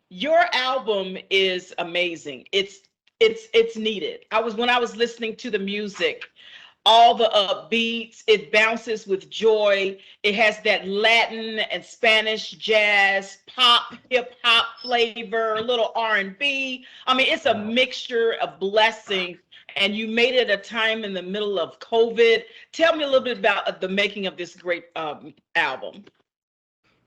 Your album is amazing. It's needed. When I was listening to the music, all the upbeats, it bounces with joy. It has that Latin and Spanish jazz, pop, hip hop flavor, a little R&B. I mean, it's a mixture of blessings. And you made it a time in the middle of COVID. Tell me a little bit about the making of this great album.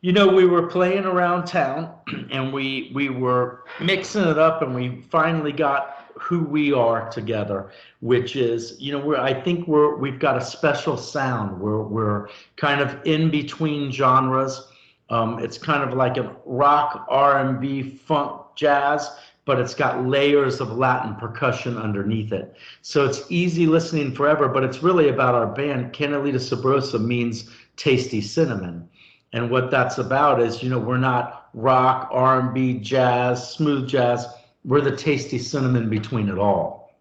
You know, we were playing around town and we were mixing it up and we finally got who we are together, which is, you know, I think we've got a special sound. We're kind of in between genres. It's kind of like a rock, R&B, funk, jazz, but it's got layers of Latin percussion underneath it. So it's easy listening forever, but it's really about our band. Canelita Sabrosa means tasty cinnamon. And what that's about is, you know, we're not rock, R&B, jazz, smooth jazz. We're the tasty cinnamon between it all.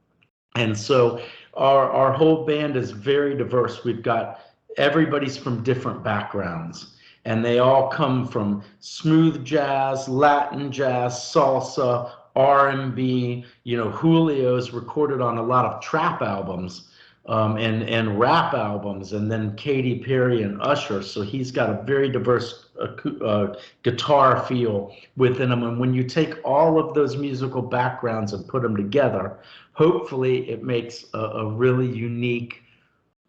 And so our whole band is very diverse. We've got everybody's from different backgrounds, and they all come from smooth jazz, Latin jazz, salsa, R&B. You know, Julio's recorded on a lot of trap albums, and rap albums, and then Katy Perry and Usher. So he's got a very diverse guitar feel within him. And when you take all of those musical backgrounds and put them together, hopefully it makes a really unique,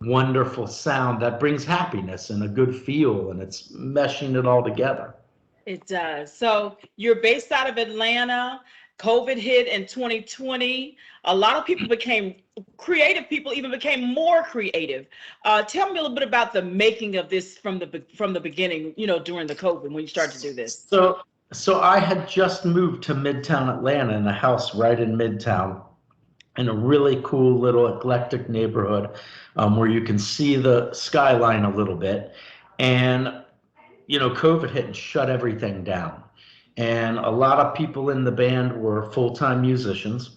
wonderful sound that brings happiness and a good feel, and it's meshing it all together. It does. So you're based out of Atlanta. COVID hit in 2020. A lot of people became creative. People even became more creative. Tell me a little bit about the making of this from the beginning. You know, during the COVID when you started to do this. So I had just moved to Midtown Atlanta in a house right in Midtown, in a really cool little eclectic neighborhood, where you can see the skyline a little bit. And you know, COVID hit and shut everything down. And a lot of people in the band were full-time musicians.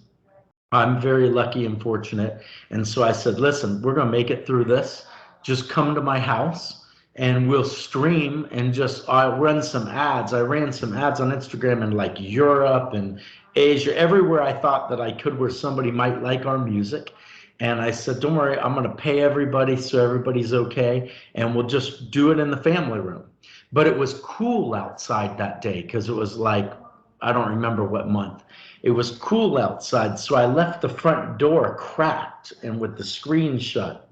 I'm very lucky and fortunate. And so I said, listen, we're going to make it through this. Just come to my house and we'll stream and just, I'll run some ads. I ran some ads on Instagram in like Europe and Asia, everywhere I thought that I could where somebody might like our music. And I said, don't worry, I'm going to pay everybody so everybody's okay. And we'll just do it in the family room. But it was cool outside that day because it was like, I don't remember what month. It was cool outside, so I left the front door cracked and with the screen shut.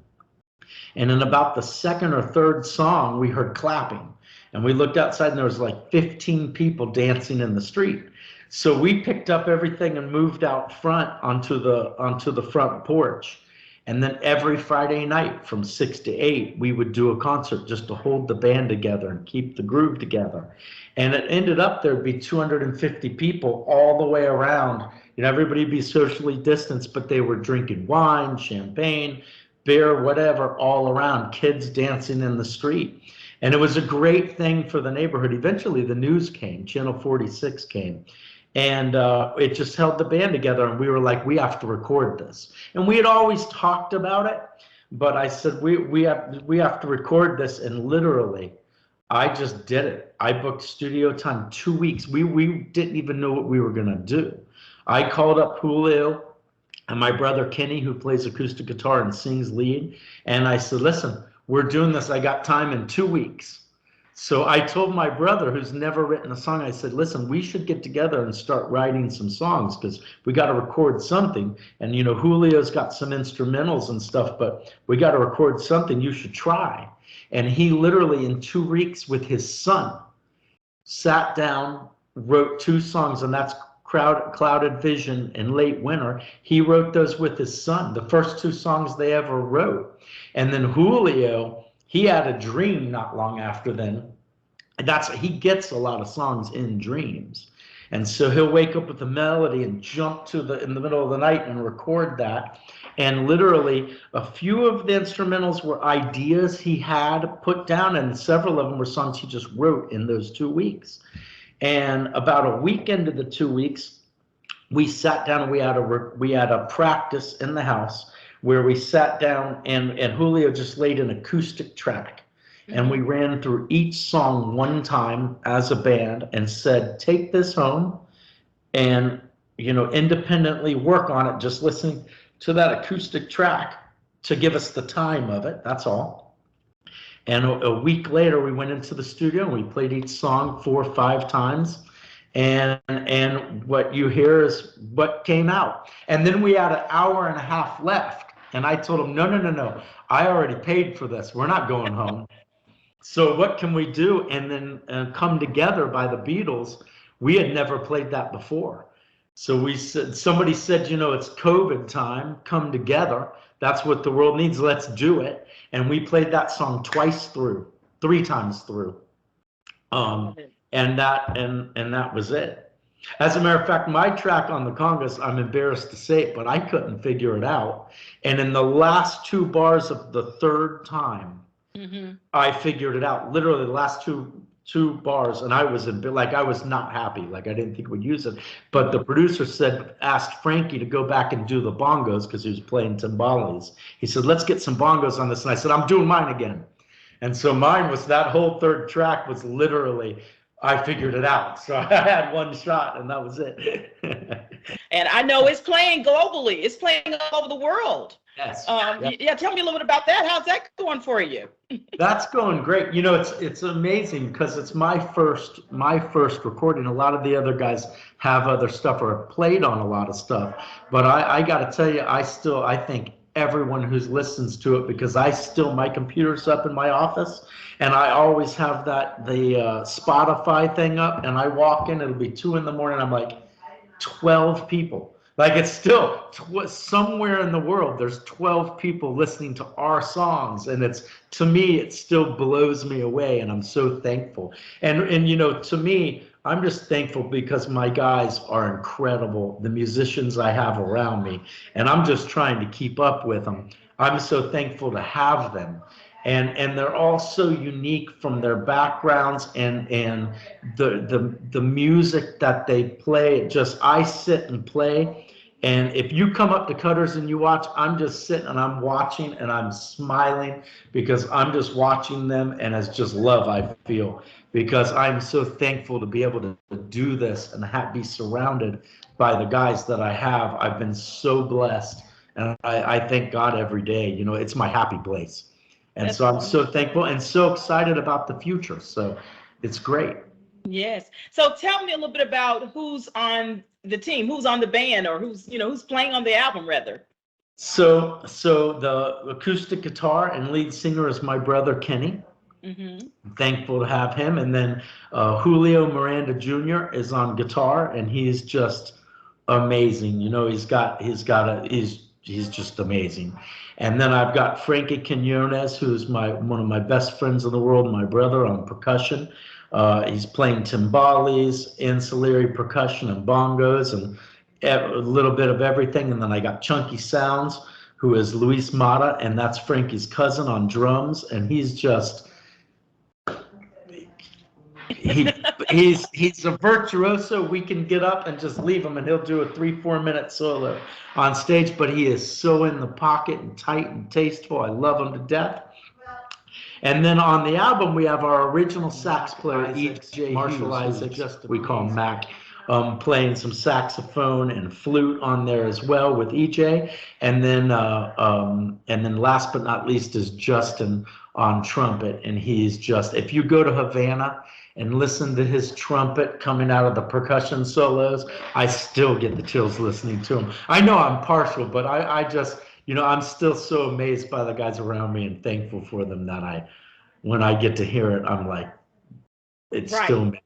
And in about the second or third song, we heard clapping. And we looked outside and there was like 15 people dancing in the street. So we picked up everything and moved out front onto the front porch. And then every Friday night from 6 to 8, we would do a concert just to hold the band together and keep the groove together. And it ended up there'd be 250 people all the way around. You know, everybody'd be socially distanced, but they were drinking wine, champagne, beer, whatever, all around, kids dancing in the street. And it was a great thing for the neighborhood. Eventually the news came, Channel 46 came. And it just held the band together, and we were like, we have to record this. And we had always talked about it, but I said, we have to record this. And literally, I just did it. I booked studio time 2 weeks. We didn't even know what we were gonna do. I called up Julio and my brother Kenny, who plays acoustic guitar and sings lead. And I said, listen, we're doing this. I got time in 2 weeks. So I told my brother, who's never written a song, I said, listen, we should get together and start writing some songs because we got to record something. And, you know, Julio's got some instrumentals and stuff, but we got to record something. You should try. And he literally in 2 weeks with his son sat down, wrote 2 songs, and that's Clouded Vision and Late Winter. He wrote those with his son, the first 2 songs they ever wrote. And then Julio, he had a dream not long after then. He gets a lot of songs in dreams. And so he'll wake up with a melody and jump in the middle of the night and record that. And literally a few of the instrumentals were ideas he had put down, and several of them were songs he just wrote in those 2 weeks. And about a week into the 2 weeks, we sat down and we had a practice in the house where we sat down and Julio just laid an acoustic track. And we ran through each song one time as a band and said, take this home and, independently work on it, just listening to that acoustic track to give us the time of it. That's all. And a week later, we went into the studio and we played each song 4 or 5 times. And what you hear is what came out. And then we had an hour and a half left. And I told him, no, no, no, no. I already paid for this. We're not going home. So what can we do? And then Come Together by the Beatles. We had never played that before. So we said, somebody said, it's COVID time, come together. That's what the world needs. Let's do it. And we played that song twice through, 3 times through. And that was it. As a matter of fact, my track on the congas, I'm embarrassed to say it, but I couldn't figure it out. And in the last 2 bars of the third time, I figured it out. Literally the last two bars, and I was not happy. Like, I didn't think we'd use it. But the producer asked Frankie to go back and do the bongos because he was playing timbales. He said, let's get some bongos on this. And I said, I'm doing mine again. And so mine was, that whole third track was literally, I figured it out. So I had one shot and that was it. And I know it's playing globally. It's playing all over the world. Yes. Yeah, tell me a little bit about that. How's that going for you? That's going great. It's amazing because it's my first recording. A lot of the other guys have other stuff or have played on a lot of stuff. But I got to tell you, I think everyone who listens to it, because my computer's up in my office and I always have the Spotify thing up, and I walk in, it'll be 2 a.m. I'm like, 12 people. Like, it's still somewhere in the world, there's 12 people listening to our songs. And to me, it still blows me away. And I'm so thankful. And to me, I'm just thankful because my guys are incredible. The musicians I have around me, and I'm just trying to keep up with them. I'm so thankful to have them. And they're all so unique from their backgrounds and the music that they play. I sit and play. And if you come up to Cutters and you watch, I'm just sitting and I'm watching and I'm smiling because I'm just watching them, and it's just love I feel, because I'm so thankful to be able to do this and be surrounded by the guys that I have. I've been so blessed, and I thank God every day. It's my happy place. And so I'm so thankful and so excited about the future. So it's great. Yes. So tell me a little bit about who's on the team, who's on the band, or who's playing on the album rather. So the acoustic guitar and lead singer is my brother Kenny. I'm thankful to have him. And then Julio Miranda Jr. is on guitar, and he's just amazing. He's just amazing. And then I've got Frankie Quinones, who's one of my best friends in the world, my brother, on percussion. He's playing timbales, ancillary percussion, and bongos, and a little bit of everything. And then I got Chunky Sounds, who is Luis Mata, and that's Frankie's cousin, on drums. And he's just he's a virtuoso. We can get up and just leave him and he'll do a 3-4 minute solo on stage, but he is so in the pocket and tight and tasteful. I love him to death. And then on the album, we have our original sax player, E.J. Marshall Isaacs, we call him Mac, playing some saxophone and flute on there as well with EJ. And then last but not least is Justin on trumpet. And he's just, if you go to Havana and listen to his trumpet coming out of the percussion solos, I still get the chills listening to him. I know I'm partial, but I just, I'm still so amazed by the guys around me and thankful for them that when I get to hear it, I'm like, it's right. Still amazing.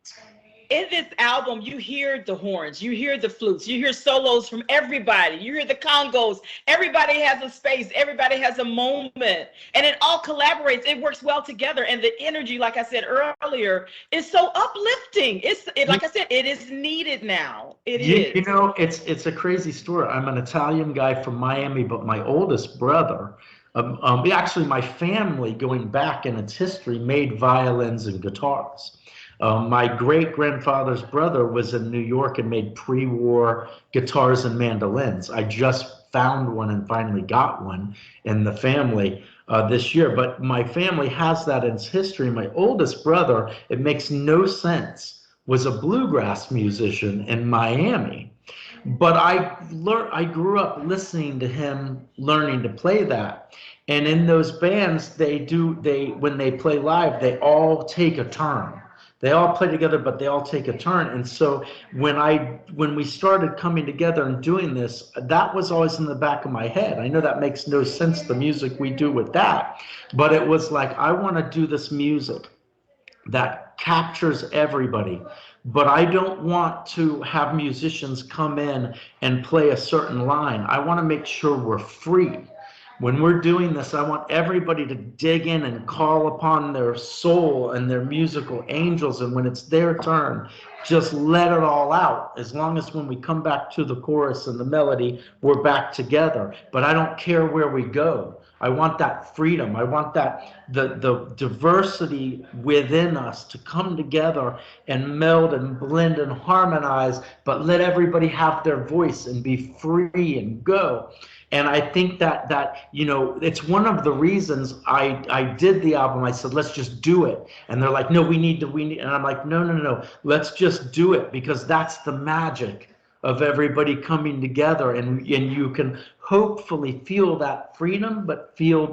In this album, you hear the horns, you hear the flutes, you hear solos from everybody, you hear the congos. Everybody has a space, everybody has a moment, and it all collaborates. It works well together, and the energy, like I said earlier, is so uplifting. Like I said, it is needed now. It is. It's a crazy story. I'm an Italian guy from Miami, but my oldest brother, actually my family, going back in its history, made violins and guitars. My great-grandfather's brother was in New York and made pre-war guitars and mandolins. I just found one and finally got one in the family this year. But my family has that in its history. My oldest brother, it makes no sense was a bluegrass musician in Miami. But I grew up listening to him, learning to play that. And in those bands, when they play live, they all take a turn. They all play together, but they all take a turn. And so when we started coming together and doing this, that was always in the back of my head. I know that makes no sense, the music we do with that, but it was like, I want to do this music that captures everybody, but I don't want to have musicians come in and play a certain line. I want to make sure we're free. When we're doing this, I want everybody to dig in and call upon their soul and their musical angels. And when it's their turn, just let it all out. As long as when we come back to the chorus and the melody, we're back together. But I don't care where we go. I want that freedom. I want that the diversity within us to come together and meld and blend and harmonize, but let everybody have their voice and be free and go. And I think that it's one of the reasons I did the album. I said, let's just do it. And they're like, no, we need. And I'm like, no, let's just do it, because that's the magic of everybody coming together, and you can hopefully feel that freedom, but feel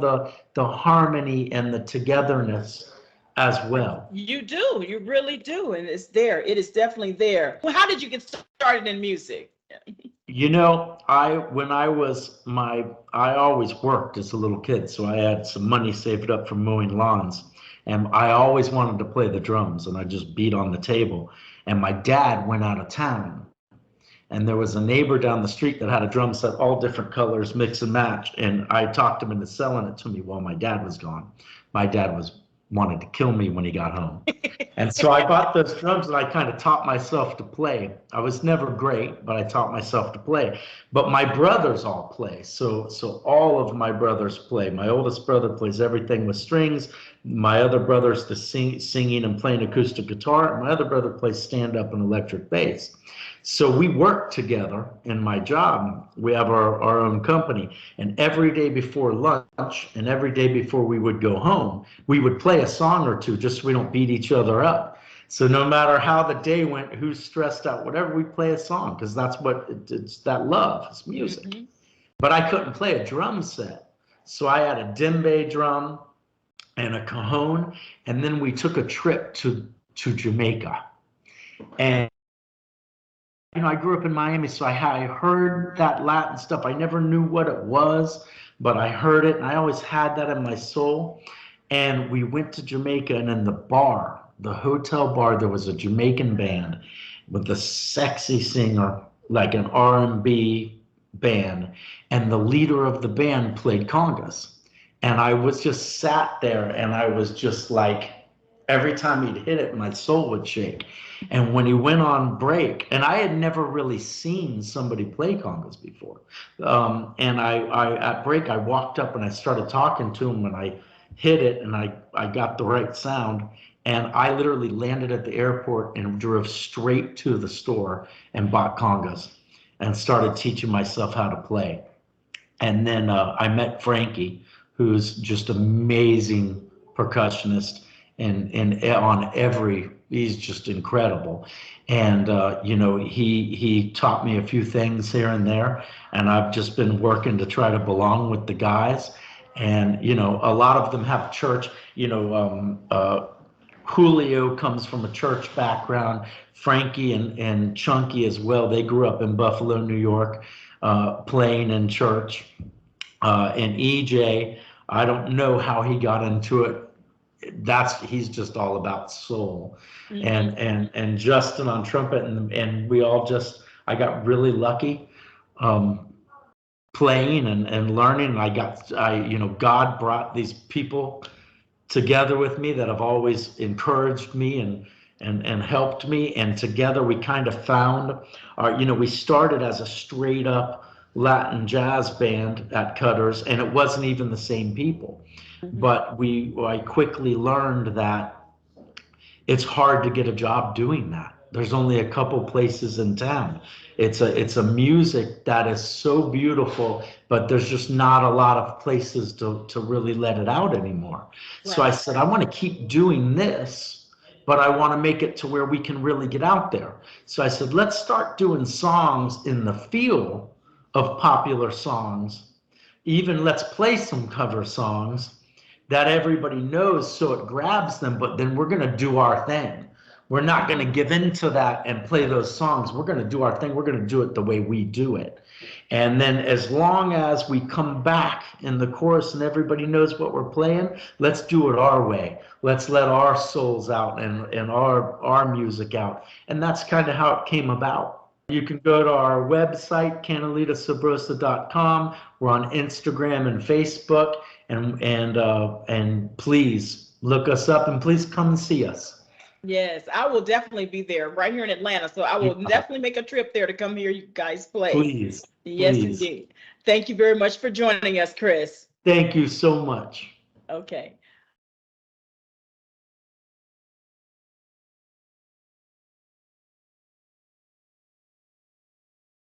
the harmony and the togetherness as well. You do, you really do, and it's there. It is definitely there. Well, how did you get started in music? I always worked as a little kid, so I had some money saved up from mowing lawns, and I always wanted to play the drums, and I just beat on the table. And my dad went out of town, and there was a neighbor down the street that had a drum set, all different colors, mix and match. And I talked him into selling it to me while my dad was gone. My dad wanted to kill me when he got home. And so I bought those drums, and I kind of taught myself to play. I was never great, but I taught myself to play. But my brothers all play. So all of my brothers play. My oldest brother plays everything with strings. My other brother's singing and playing acoustic guitar. And my other brother plays stand-up and electric bass. So we work together in my job. We have our own company. And every day before lunch and every day before we would go home, we would play a song or two just so we don't beat each other up. So no matter how the day went, who's stressed out, whatever, we play a song, because that's what it's that love, it's music. Mm-hmm. But I couldn't play a drum set. So I had a djembe drum and a cajon. And then we took a trip to Jamaica. And I grew up in Miami, so I heard that Latin stuff. I never knew what it was, but I heard it, and I always had that in my soul. And we went to Jamaica, and in the hotel bar, there was a Jamaican band with a sexy singer, like an R&B band, and the leader of the band played congas. And I was just sat there, and I was just like, every time he'd hit it, my soul would shake. And when he went on break, and I had never really seen somebody play congas before. And I at break, I walked up and I started talking to him, and I hit it, and I got the right sound. And I literally landed at the airport and drove straight to the store and bought congas and started teaching myself how to play. And then I met Frankie, who's just amazing percussionist, and on every, he's just incredible. And he taught me a few things here and there, and I've just been working to try to belong with the guys. And a lot of them have church. Julio comes from a church background. Frankie and Chunky as well. They grew up in Buffalo, New York, playing in church. And EJ, I don't know how he got into it. He's just all about soul. Mm-hmm. And Justin on trumpet, and we all I got really lucky playing and learning. And God brought these people together with me that have always encouraged me and helped me, and together we kind of found we started as a straight up Latin jazz band at Cutters, and it wasn't even the same people. Mm-hmm. But I quickly learned that it's hard to get a job doing that. There's only a couple places in town. It's a music that is so beautiful, but there's just not a lot of places to really let it out anymore. Right. So I said, I want to keep doing this, but I want to make it to where we can really get out there. So I said, let's start doing songs in the feel of popular songs. Even let's play some cover songs that everybody knows so it grabs them, but then we're going to do our thing. We're not going to give into that and play those songs. We're going to do our thing. We're going to do it the way we do it. And then as long as we come back in the chorus and everybody knows what we're playing, let's do it our way. Let's let our souls out and our music out. And that's kind of how it came about. You can go to our website, CanalitaSabrosa.com. We're on Instagram and Facebook. And please look us up and please come and see us. Yes, I will definitely be there right here in Atlanta. So I will definitely make a trip there to come hear you guys play. Please. Yes, please. indeed. Thank you very much for joining us, Chris. Thank you so much. Okay.